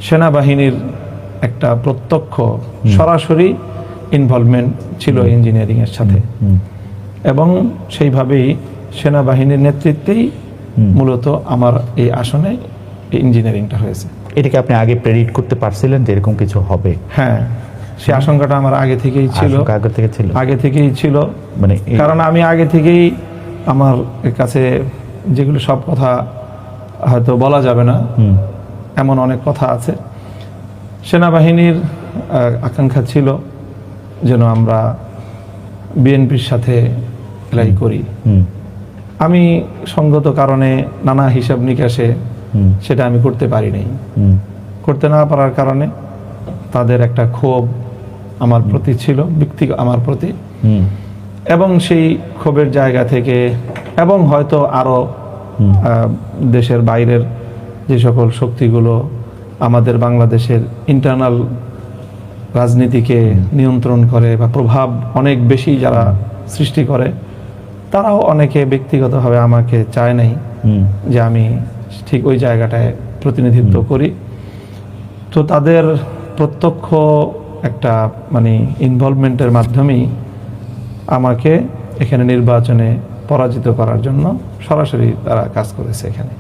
সেনাবাহিনীর একটা প্রত্যক্ষ সরাসরি ইনভলভমেন্ট ছিল ইঞ্জিনিয়ারিংয়ের সাথে, এবং সেইভাবেই সেনাবাহিনীর নেতৃত্বেই মূলত আমার এই আসনে ইঞ্জিনিয়ারিংটা হয়েছে। এটাকে আপনি আগে প্রেডিক্ট করতে পারছিলেন যে এরকম কিছু হবে? হ্যাঁ, সেই আশঙ্কাটা আমার আগে থেকেই ছিল। আগে থেকেই ছিল, মানে কারণ আমি আগে থেকেই আমার কাছে যেগুলো সব কথা হয়তো বলা যাবে না, এমন অনেক কথা আছে। সেনাবাহিনীর আকাঙ্ক্ষা ছিল যেন আমরা বিএনপির সাথে এলাই করি। আমি সঙ্গত কারণে নানা হিসাব নিকাশে সেটা আমি করতে পারি নাই। করতে না পারার কারণে তাদের একটা ক্ষোভ আমার প্রতি ছিল, আমার প্রতি, এবং সেই ক্ষোভের জায়গা থেকে এবং হয়তো আরো দেশের বাইরের যে সকল শক্তিগুলো আমাদের বাংলাদেশের ইন্টারনাল রাজনীতিকে নিয়ন্ত্রণ করে বা প্রভাব অনেক বেশি যারা সৃষ্টি করে, তারাও অনেকে ব্যক্তিগতভাবে আমাকে চায় নাই যে আমি ঠিক ওই জায়গাটায় প্রতিনিধিত্ব করি। তো তাদের প্রত্যক্ষ একটা মানে ইনভলভমেন্টের মাধ্যমেই আমাকে এখানে নির্বাচনে পরাজিত করার জন্য সরাসরি তারা কাজ করেছে এখানে।